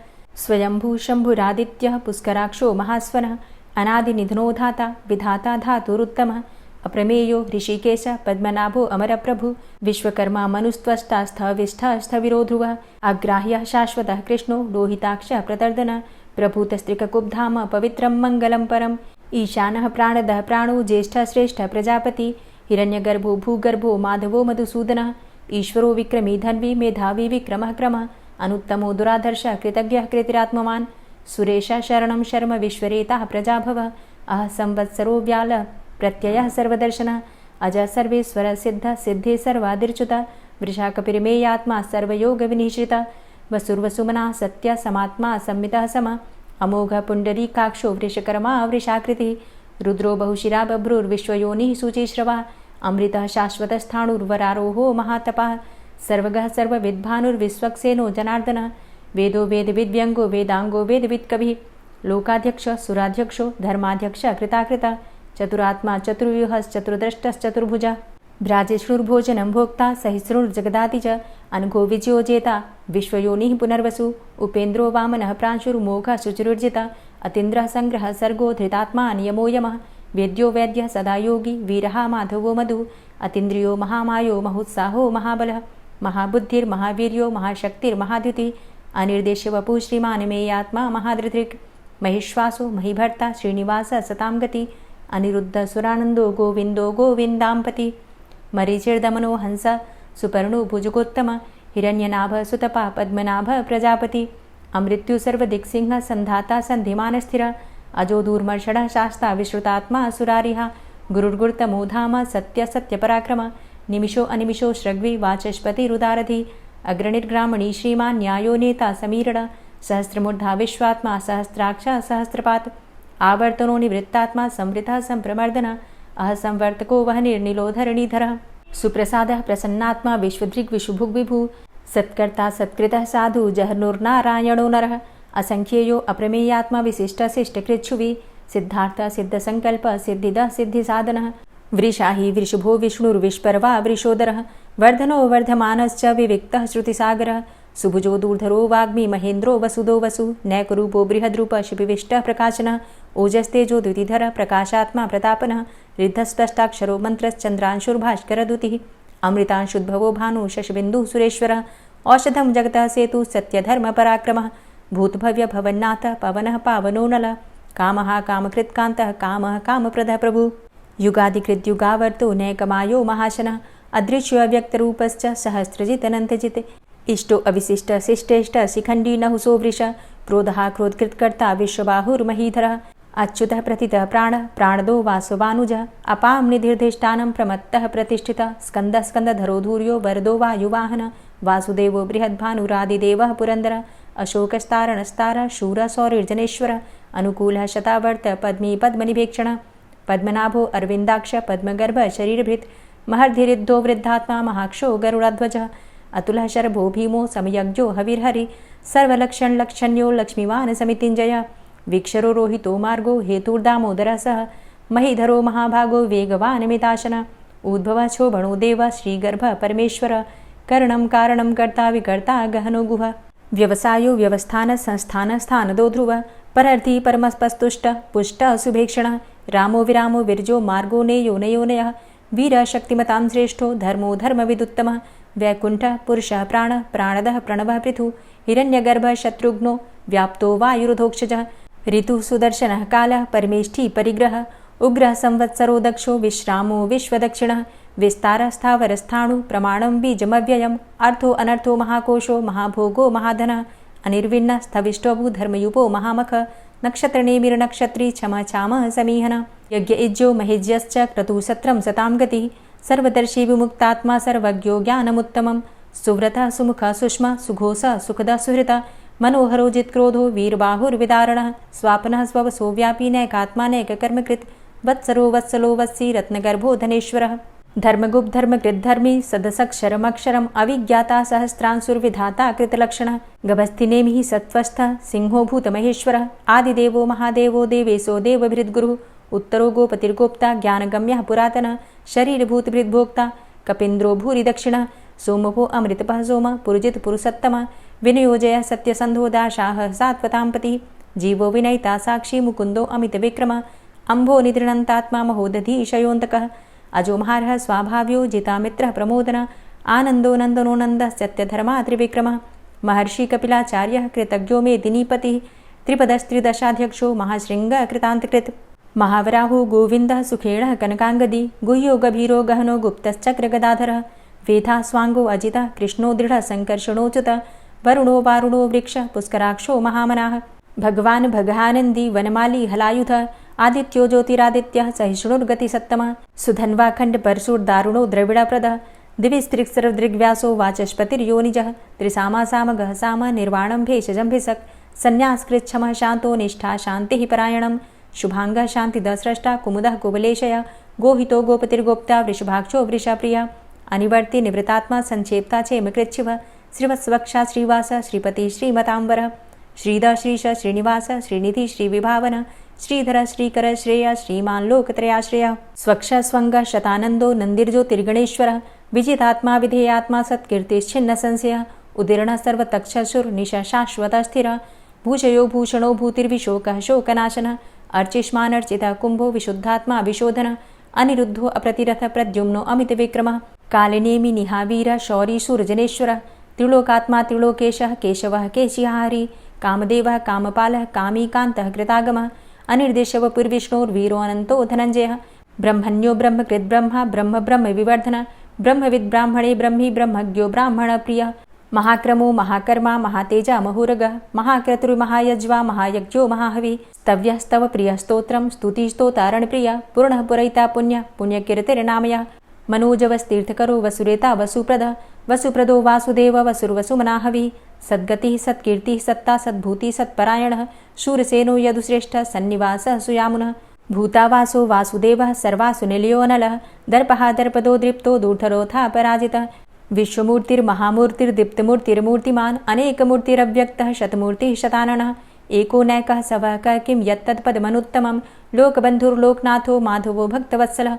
Speaker 1: स्वयंभू शम्भुरादित्यः पुष्कराक्षो महास्वनः अनादिनिधनो धाता विधाता धातुरुत्तमः अप्रमेयो ऋषिकेश पद्मनाभो अमरप्रभु विश्वकर्मा मनुस्त्वष्टा स्थविष्ठः स्थविरो ध्रुवः अग्राह्यः शाश्वतः कृष्णो लोहिताक्षः प्रतर्दनः प्रभूतस्त्रिककुब्धाम पवित्रं मङ्गलं परम् ईशानः प्राणदः प्राणो ज्येष्ठः श्रेष्ठः प्रजापति हिरण्यगर्भो भूगर्भो माधवो मधुसूदनः ईश्वरो विक्रमी धन्वी मेधावी विक्रमः क्रमः अनुत्तमो दुराधर्षः कृतज्ञः कृतिरात्मवान् सुरेशः शरणं शर्म विश्वरेताः प्रजाभवः अह संवत्सरो व्यालः प्रत्ययः सर्वदर्शनः अजः सर्वेश्वरः सिद्धः सिद्धे सर्वादिर्च्युतः वृषाकपिर्मेयात्मा सर्वयोगविनिश्रितः वसुर्वसुमनः सत्यः समात्मा संमितः समः अमोघः पुण्डरीकाक्षो वृषकर्मा वृषाकृतिः रुद्रो बहुशिरा बभ्रुर्विश्वयोनिः शुचिश्रवः अमृतः शाश्वतस्थाणुर्वरारोहो महातपः सर्वगः सर्वविद्भानुर्विश्वक्सेनो जनार्दनः वेदो वेदविद्व्यङ्गो वेदाङ्गो वेदवित्कविः लोकाध्यक्षः सुराध्यक्षो धर्माध्यक्षः कृताकृतः चतुरात्मा चतुर्व्यूहश्चतुर्द्रष्टश्चतुर्भुजः भ्राजेष्णुर्भोजनं भोक्ता सहिष्णुर्जगदाति च अनघो विजयोजेता विश्वयोनिः पुनर्वसु उपेन्द्रो वामनः प्रांशुर्मोघः शुचिरुर्जितः अतीन्द्रः सङ्ग्रहः सर्गो धृतात्मा नियमो यमः वेद्यो वैद्यः सदा योगी वीरः माधवो मधु अतीन्द्रियो महामायो महोत्साहो महाबलः महाबुद्धिर्महावीर्यो महाशक्तिर्महाद्युतिः अनिर्देश्य वपुः श्रीमान् मेयात्मा महाधृतिर् महिश्वासो महीभर्ता श्रीनिवासः सतां गति अनिरुद्ध सुरानन्दो गोविन्दो गोविन्दाम्पति मरीचिर्दमनो हंस सुपर्णो भुजगोत्तम हिरण्यनाभ सुतपा पद्मनाभ प्रजापति अमृत्यु सर्वदिक्सिंह संधाता सन्धिमानस्थिर अजो दूर्मर्षणः शास्ता विश्रुतात्मा सुरारिः गुरुर्गुर्तमो धाम सत्य सत्यपराक्रम निमिषो अनिमिषो श्रग्वी वाचस्पतिरुदारधि अग्रणिर्ग्रामणी श्रीमान् न्यायो नेता समीरण सहस्रमूर्धा विश्वात्मा सहस्राक्ष सहस्रपात् आवर्तनो निवृत्तात्मा संवृतः संप्रमर्दन अह संवर्तको वह निर्निलोधरणीधरः सुप्रसादः प्रसन्नात्मा विश्वभृग्विशुभुग्विभु सत्कर्ता सत्कृतः साधु जहर्नुर्नारायणो नरः असंख्येयो अप्रमेयात्मा विशिष्टशिष्टकृच्छुवि सिद्धार्थ सिद्धसङ्कल्प सिद्धिदः सिद्धिसाधनः वृषाहि वृषभो विष्णुर्विष्पर्वा वृषोदरः वर्धनो वर्धमानश्च विविक्तः श्रुतिसागरः सुभुजो दूर्धरो वाग्मी महेन्द्रो वसुदो वसु नैकरूपो बृहद्रूप शिपिविष्टः प्रकाशनः ओजस्तेजो द्युतिधरः प्रकाशात्मा प्रतापनः रिद्धस्पष्टाक्षरो मन्त्रश्चन्द्रांशुर्भास्करदुतिः अमृतांशुद्भवो भानु शशबिन्दुः सुरेश्वरः औषधं जगतः सेतु सत्यधर्मपराक्रमः भूतभव्य भवन्नाथ पवनः पावनो नलः कामः कामकृत्कान्तः कामः कामप्रदः प्रभु युगादिकृद्युगावर्तो नैकमायो महाशनः अदृश्योऽव्यक्तरूपश्च सहस्रजितनन्तजित् इष्टो अविशिष्ट शिष्टेष्ट शिखण्डी नहुसो वृष क्रोधः क्रोधकृत्कर्ता विश्वबाहुर्महीधरः अच्युतः प्रतितः प्राणः प्राणदो वासवानुजः अपां निधिर्धिष्ठानं प्रमत्तः प्रतिष्ठितः स्कन्दः स्कन्दधरो धूर्यो वरदो वायुवाहनः वासुदेवो बृहद्भानुरादिदेवः पुरन्दरः अशोकस्तारणस्तारः शूरः सौरिर्जनेश्वरः अनुकूलः शतावर्त पद्मी पद्मनिभेक्षणः पद्मनाभो अरविन्दाक्ष पद्मगर्भ शरीरभृत् महर्धिरिद्धो वृद्धात्मा महाक्षो गरुडाध्वजः अतुलः शरभो भीमो समयज्ञो हविर्हरि सर्वलक्षणलक्षण्यो लक्ष्मीवान् समितिञ्जयः वीक्षरो रोहितो मार्गो हेतुर्दामोदरः सह महीधरो महाभागो वेगवान् मिताशनः उद्भवः शोभणो देवः श्रीगर्भः परमेश्वरः करणं कारणं कर्ता विकर्ता गहनो गुहः व्यवसायो व्यवस्थान संस्थान स्थानदो ध्रुवः परर्थी परमस्पस्तुष्टः पुष्टः सुभेक्षणः रामो विरामो विरजो मार्गो नेयो नयोनयः वीरः शक्तिमतां श्रेष्ठो धर्मो धर्मविदुत्तमः वैकुण्ठः पुरुषः प्राणः प्राणदः प्रणवः पृथु हिरण्यगर्भः शत्रुघ्नो व्याप्तो वायुरुधोक्षजः ऋतुः सुदर्शनः कालः परमेष्ठी परिग्रहः उग्रः संवत्सरो दक्षो विश्रामो विश्वदक्षिणः विस्तारः स्थावरस्थाणु प्रमाणं बीजमव्ययम् अर्थो अनर्थो महाकोशो महाभोगो महाधनः अनिर्विण्णः स्थविष्टोऽभू धर्मयुपो महामखः नक्षत्रनेमिर्नक्षत्री क्षम क्षामः समीहनः यज्ञ इज्जो महेज्यश्च क्रतुसत्रं सतां गतिः सर्वदर्शी विमुक्तात्मा सर्वज्ञो ज्ञानमुत्तमं सुव्रतः सुमुखः सुष्मा सुघोषः सुखदः सुहृतः मनोहरो जित्क्रोधो वीरबाहुर्विदारणः स्वापनः स्ववसो व्यापी नैकात्मा नैककर्मकृत् वत्सरो वत्सलो वत्सी रत्नगर्भो धनेश्वरः धर्मगुप्त धर्मकृत धर्मी सदसक्षरमक्षरम अविज्ञाता सहस्रांसुर्विधाता कृतलक्षण गभस्तिनेमिः सत्वस्थ सिंहो भूतमहेश्वर आदिदेवो महादेवो देवेशो देवभृद्गुरुः उत्तरो गोपतिर्गोप्ता ज्ञानगम्यः पुरातन शरीरभूतभृद्भोक्ता कपीन्द्रो भूरि दक्षिण सोमभो अमृतपः सोम पुरुजित पुरुषोत्तम विनयोजय सत्यसन्धो दाशाः सात्वतां पतिः जीवो विनयिता साक्षी मुकुन्दो अमितविक्रम अम्भो निद्रणन्तात्मा महोदधीशयोऽन्तकः अजो महारः स्वाभाव्यो जितामित्रः प्रमोदन आनन्दो नन्दनो नन्दः सत्यधर्मा त्रिविक्रमः महर्षि कपिलाचार्यः कृतज्ञो मेदिनीपतिः त्रिपदस्त्रिदशाध्यक्षो महाशृङ्गः कृतान्तकृत् महावराहो गोविन्दः सुखेणः कनकाङ्गदी गुह्यो गभीरो गहनो गुप्तश्चक्रगदाधरः वेधा स्वाङ्गो अजितः कृष्णो दृढः सङ्कर्षणोच्युतः वरुणो वारुणो वृक्षः पुष्कराक्षो महामनाः भगवान् भगानन्दी वनमाली हलायुधः आदित्यो ज्योतिरादित्यः सहिष्णुर्गतिसत्तमः सुधन्वाखण्ड परशुर्दारुणो द्रविडप्रदः दिविस्त्रिक्सरदृग्व्यासो वाचस्पतिर्योनिजः त्रिसामासामगः साम निर्वाणं भेषजं सन्न्यासकृच्छमः शान्तो निष्ठा शान्तिः परायणं शुभाङ्गः शान्तिदस्रष्टा कुमुदः कुवलेशय गोहितो गोपतिर्गोप्ता वृषभाक्षो वृषप्रियः अनिवर्ति निवृतात्मा संक्षेप्ता चेमकृच्छिव श्रीवत्सवक्षा श्रीवास श्रीपति श्रीमतांबर श्रीद श्रीश श्रीनिवास श्रीनिधि श्रीविभावन श्रीधर श्रीकर श्रेय श्रीमान् लोकत्रयाश्रय स्वक्ष स्वंग शतानंदो नंदिर्ज्योतिर्गणेश्वर विजितात्मा विधेयात्मा सत्कीर्तिश्छिन्न संशय उदीर्ण सर्वतक्षसुर निश शाश्वत स्थिर भूषयो भूषणो भूतिर्विशोकः शोकनाशन अर्चिष्मानर्चितः कुंभो विशुद्धात्मा विशोधन अनिरुद्धो अप्रतिरथ प्रद्युम्नो अमितविक्रमः कालिनेमि निहावीर शौरी सूर्जनेश्वर त्रिलोकात्मा त्रिलोकेशः केशवः केशिहारी कामदेवः कामपालः कामीकान्तः कृतागमः अनिर्देशव पुर्विष्णोर्वीरो अनन्तो धनञ्जयः ब्रह्मण्यो ब्रह्मकृत् ब्रह्मा ब्रह्म ब्रह्म विवर्धन ब्रह्मविद् ब्राह्मणे ब्रह्मी ब्रह्मज्ञो ब्राह्मणप्रियः महाक्रमो महाकर्मा महातेजा महोरगः महाक्रतुर्महायज्वा महायज्ञो महाहवि स्तव्यस्तव प्रियस्तोत्रं स्तुतिस्तोतारणप्रियः पूर्णः पुरैता पुण्यः पुण्यकीर्तिर्नामयः मनोजवस्तीर्थकरो वसुरेता वसुप्रद वसुप्रदो वासुदेव वसुर्वसुमनाहवि सद्गतिः सत्कीर्तिः सत्ता सद्भूति सत्परायणः शूरसेनो यदुश्रेष्ठः सन्निवासः सुयामुनः भूतावासो वासुदेवः सर्वासु निलयोऽनलः दर्पः दर्पदो दृप्तो दूर्धरोथा पराजितः विश्वमूर्तिर्महामूर्तिर्दीप्तमूर्तिर्मूर्तिमान् अनेकमूर्तिरव्यक्तः शतमूर्तिः शताननः एको नैकः सवकः किं यत्तत्पदमनुत्तमं लोकबन्धुर्लोकनाथो माधवो भक्तवत्सलः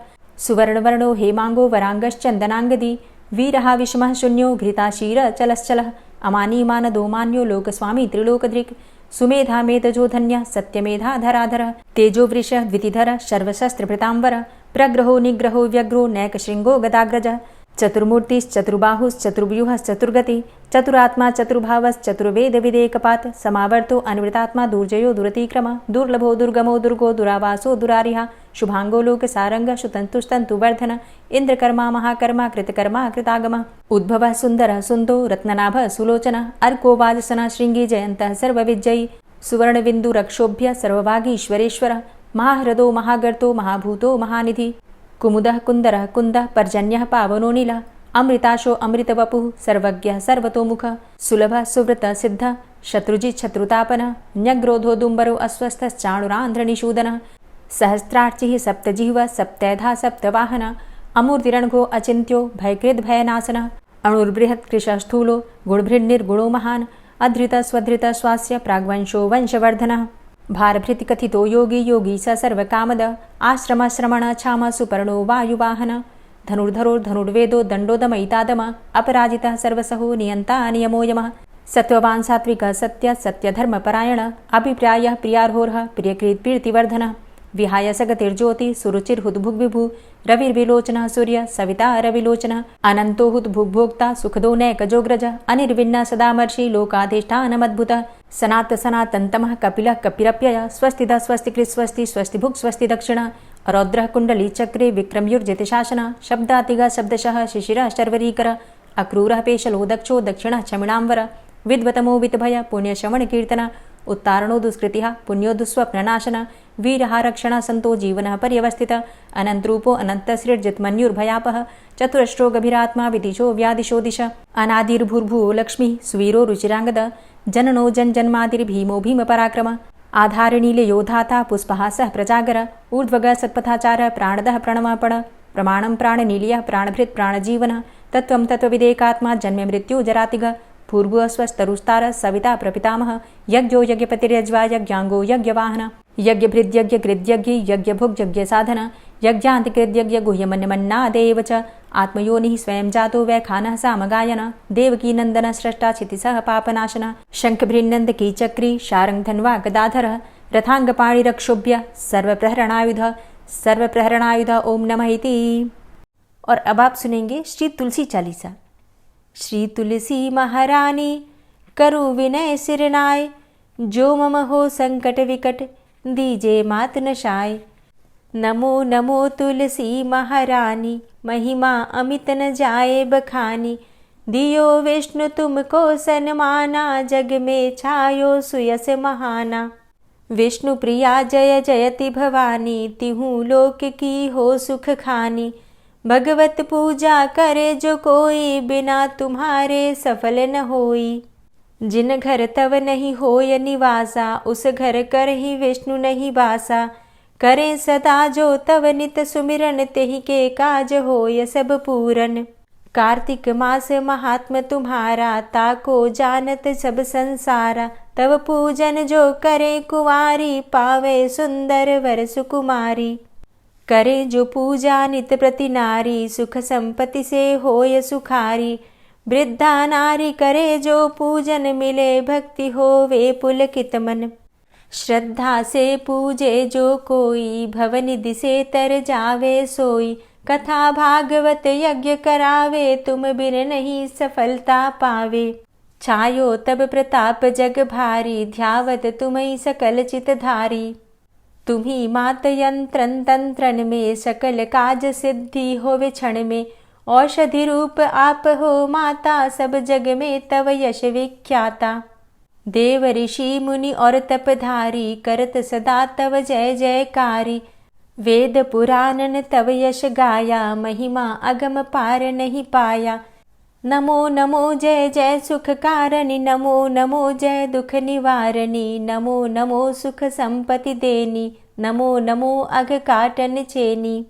Speaker 1: सुवर्णवर्णो हेमांगो वरांगश्चन्दनांगदी वीरः विषमः शून्यो घृताशीर चलश्चलः अमानीमानदो मान्यो लोकस्वामी त्रिलोकदृक् सुमेधा मेधजो धन्यः सत्यमेधा धराधरः तेजो वृषः द्वितिधरः सर्वशस्त्रभृतांबर प्रग्रहो निग्रहो व्यग्रो नैकशृङ्गो गदाग्रजः चतुर्मूर्तिश्चतुर्बाहुश्चतुर्व्यूहश्चतुर्गति चतुरात्मा चतुर्भावश्चतुर्वेदविदेकपात् समावर्तो अन्वृतात्मा दुर्जयो दुरतिक्रम दुर्लभो दुर्गमो दुर्गो दुरावासो दुरारिः शुभांगो लोकसारंग शुतन्तुस्तन्तुवर्धन इंद्रकर्मा महाकर्मा कृतकर्मा कृतागम उद्भवः सुन्दरः सुन्दो रत्ननाभः सुलोचनः अर्को वाजसनः शृङ्गी जयन्तः सर्वविजयी सुवर्णबिन्दुरक्षोभ्य सर्वभागीश्वरेश्वरः महाह्रदो महागर्तो महाभूतो महानिधि कुमुदः कुन्दरः कुन्दः पर्जन्यः पावनो नीलः अमृताशो अमृतवपुः सर्वज्ञः सर्वतोमुखः सुलभः सुव्रतः सिद्धः शत्रुजित् शत्रुतापनः न्यग्रोधो दुम्बरो अस्वस्थश्चाणुरान्ध्रनिषूदनः सहस्रार्चिः सप्तजिह्वः सप्तैधा सप्तवाहनः अमूर्तिरणघो अचिन्त्यो भयकृद्भयनाशनः अणुर्बृहत्कृशः स्थूलो गुणभृन्निर्गुणो महान् अधृतः स्वधृतः स्वास्य प्राग्वंशो वंशवर्धनः भारभृतिकथितो योगी योगी स सर्वकामद आश्रमश्रमण छाम सुपर्णो वायुवाहन धनुर्धरो धनुर्वेदो दण्डोदमयितादम अपराजितः सर्वसहो नियन्ता नियमो यमः सत्त्ववान् सात्विकः सत्य सत्यधर्मपरायण अभिप्रायः प्रियार्होरः प्रियकृत्प्रीतिवर्धनः विहाय सगतिर्ज्योति सुरुचिर्हुद्भुग्विभु रविर्विलोचनः सूर्य सविता रविलोचनः अनन्तो हुद्भुग्भोक्ता सुखदो नैकजोग्रज अनिर्विण्ण सदामर्षि लोकाधिष्ठानमद्भुतः सनात सनातन्तमः कपिलः कपिरप्यय स्वस्तिदः स्वस्तिकृत् स्वस्ति स्वस्तिभुक् स्वस्ति दक्षिणः रौद्रः कुण्डली चक्रे विक्रम्युर्जितशासनः शब्दातिगः शब्दशः शिशिरः शर्वरीकर अक्रूरः पेशलो दक्षो दक्षिणः क्षमिणाम्बर विद्वतमो वितभय पुण्यश्रवणकीर्तन उत्तारणो दुष्कृतिः पुण्यो दुःस्वप्ननाशन वीरः रक्षणः सन्तो जीवनः पर्यवस्थितः अनन्तरूपो अनन्तसृर्जितमन्युर्भयापः चतुरष्ट्रो गभीरात्मा विदिशो व्यादिशो दिश अनादिर्भूर्भुवो लक्ष्मीः सुवीरो रुचिराङ्गद जननो जन्मादिर्भीमो भीमपराक्रम आधारनीलयोधाता पुष्पः सः प्रजागर ऊर्ध्वगः सत्पथाचारः प्राणदः प्रणमापण प्रमाणं प्राणनीलियः प्राणभृत् प्राणजीवनः तत्त्वं तत्त्वविदेकात्मा जन्म मृत्यु जरातिग पूर्वस्वस्तरुस्तार सविता प्रपितामह यज्ञो यज्ञपतिर्यज्वा यज्ञांगो यज्ञवाहन यज्ञभृद्यज्ञकृद्यज्ञ यज्ञभुग्यज्ञसाधन यज्ञान्तिकृद्यज्ञ गुह्यमन्यमन्नादेव च आत्मयोनिः स्वयं जातो वैखानः सामगायन देवकी नन्दन स्रष्टा क्षितिसः पापनाशन शङ्खभृन्नन्द कीचक्री शारङ्गधन्वा गदाधरः रथाङ्गपाणिरक्षोभ्य सर्वप्रहरणायुध ओम नमः इति। और अब आप सुनेंगे श्री तुलसी चालीसा। श्री तुलसी महारानी करु विनय सिरनाय, जो मम हो संकट विकट दीजे मात नशाय। नमो नमो तुलसी महारानी, महिमा अमित न जाए बखानी। दियो विष्णु तुमको सन्माना, जग में छायो सुयस महाना। विष्णु प्रिया जय जयति भवानी, तिहु लोक की हो सुख खानी। भगवत पूजा करे जो कोई, बिना तुम्हारे सफल न होई। जिन घर तव नहीं होय निवासा, उस घर कर ही विष्णु नहीं बासा। करें सदा जो तव नित सुमिरन, तेहि के काज होय सब पूरन। कार्तिक मास महात्म तुम्हारा, ताको जानत सब संसारा। तव पूजन जो करे कुंवारी, पावे सुंदर वर सुकुमारी। करे जो पूजा नित प्रति नारी, सुख संपत्ति से होय सुखारी। वृद्धा नारी करे जो पूजन, मिले भक्ति होवे पुलकित मन। श्रद्धा से पूजे जो कोई, भवनिधि से तर जावे सोई। कथा भागवत यज्ञ करावे, तुम बिन नहीं सफलता पावे। छायो तब प्रताप जग भारी, ध्यावत तुम्हि सकल चित धारी। तुम्ही मात यंत्रन तंत्रन में, सकल काज सिद्धि होवे क्षण में। औषधि रूप आप हो माता, सब जग में तव यश विख्याता। देव ऋषि मुनि और तपधारी, करत सदा तव जय जयकारी। वेद पुराणन तव यश गाया, महिमा अगम पार नहीं पाया। नमो नमो जय जय सुख कारणि, नमो नमो जय दुख निवारणी। नमो नमो सुख संपत्ति देनी, नमो नमो अघ काटन चेनी।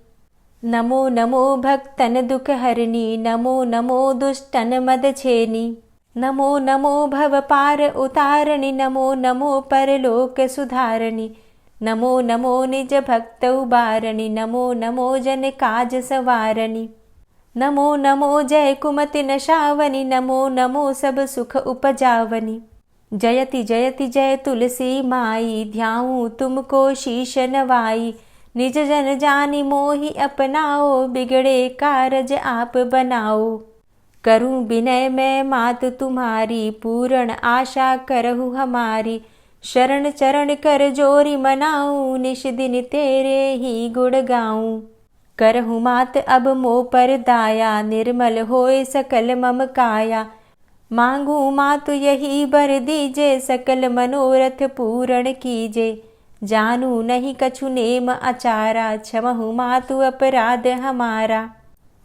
Speaker 1: नमो नमो भक्तन दुख हरणी, नमो नमो दुष्टन मद छेनी। नमो नमो भव पार उतारणी, नमो नमो परलोक सुधारणी। नमो नमो निज भक्त उबारणी, नमो नमो जन काज सवारणी। नमो नमो जय कुमति नशावनी, नमो नमो सब सुख उपजावनी। जयति जयति जय तुलसी माई, ध्याऊं तुमको शीश नवाई। निज जन जानी मोहि अपनाओ, बिगड़े कारज आप बनाओ। करूं विनय मैं मात तुम्हारी, पूर्ण आशा करहु हमारी। शरण चरण कर जोरी मनाऊं, निश दिन तेरे ही गुण गाऊं। करहु मात अब मोह पर दाया, निर्मल होए सकल मम काया। मांगू मातु यही बर दीजे, सकल मनोरथ पूर्ण कीजे। जानू नहीं कछु नेम आचारा, क्षमहु मातु अपराध हमारा।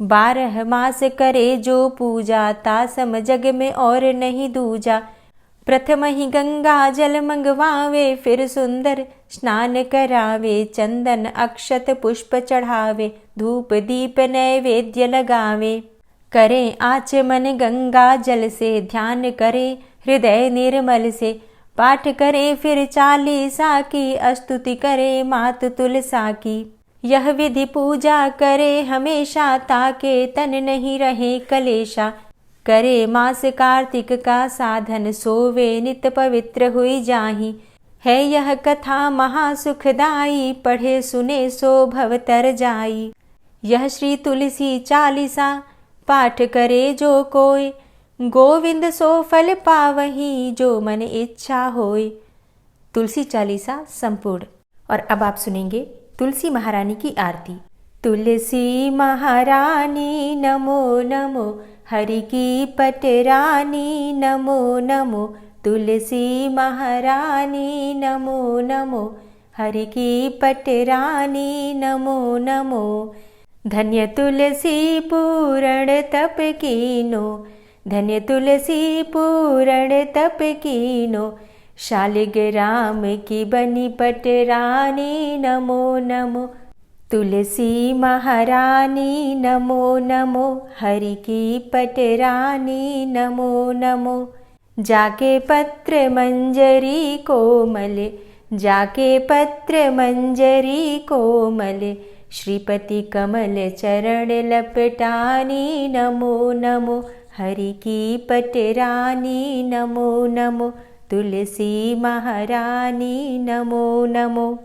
Speaker 1: 12 मास करे जो पूजा, तासम जग में और नहीं दूजा। प्रथम ही गंगा जल मंगवावे, फिर सुंदर स्नान करावे। चंदन अक्षत पुष्प चढ़ावे, धूप दीप नैवेद्य लगावे। करें आचमन गंगा जल से, ध्यान करे हृदय निर्मल से। पाठ करे फिर चालीसा की, स्तुति करे मात तुलसा की। यह विधि पूजा करे हमेशा, ताके तन नहीं रहे कलेशा। करे मास कार्तिक का साधन, सोवे नित पवित्र हुई जाहि। है यह कथा महासुखदाई, पढ़े सुने सो भव तर जाई। यह श्री तुलसी चालीसा, पाठ करे जो कोय। गोविंद सो फल पावही, जो मन इच्छा होय। तुलसी चालीसा संपूर्ण। और अब आप सुनेंगे तुलसी महारानी की आरती। तुलसी महारानी नमो नमो, हरि की पटरानी नमो नमो। तुलसी महारानी नमो नमो, हरि की पटरानी नमो नमो। धन्य तुलसी पूर्ण तप कीनो, धन्य तुलसी पूर्ण तप कीनो। शालिग्राम की बनी पटरानी नमो नमो। तुलसी महारानी नमो नमो, हरि की पटरानी नमो नमो। जाके पत्र मंजरी कोमल, जाके पत्र मंजरी कोमल, श्रीपति कमल चरण लपटानी नमो नमो, हरि की पटरानी नमो नमो। तुलसी महारानी नमो नमो।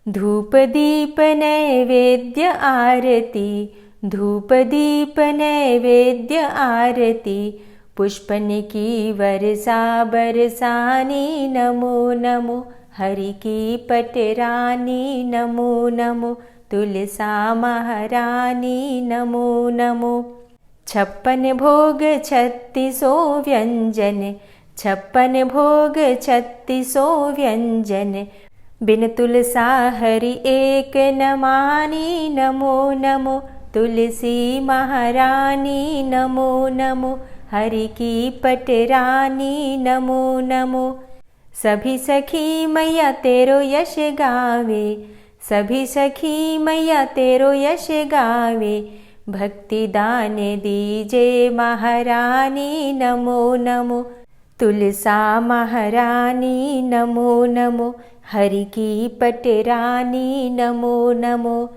Speaker 1: धूप दीप नैवेद्य आरती, धूप दीप नैवेद्य आरती, पुष्पन की वर्षा बरसानी नमो नमो, हरि की पटरानी नमो नमो। तुलसा महारानी नमो नमो। 56 भोग 36 व्यंजन, 56 भोग 36 व्यंजन, बिन तुलसा हरि एक न मानी नमो नमो। तुलसी महारानी नमो नमो, हरि की पटरानी नमो नमो। सभी सखी मैया तेरो यश गावे, सभी सखी मैया तेरो यश गावे, भक्ति दान दीजे महारानी नमो नमो। तुलसा महारानी नमो नमो, हरि की पटरानी नमो नमो।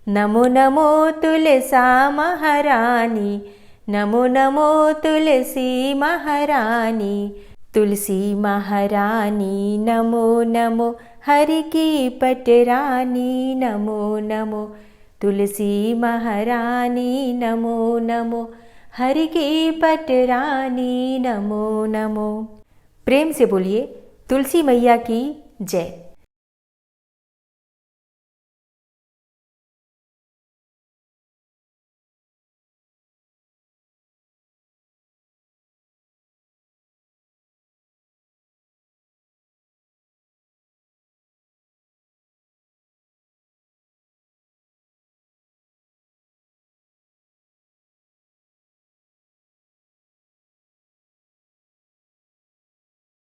Speaker 1: नमो नमो तुलसा महारानी, नमो नमो तुलसी महारानी। तुलसी महारानी नमो नमो, हरि की पटरानी नमो नमो। तुलसी महारानी नमो नमो, हरि की पटरानी नमो नमो। प्रेम से बोलिए तुलसी मैया की जय।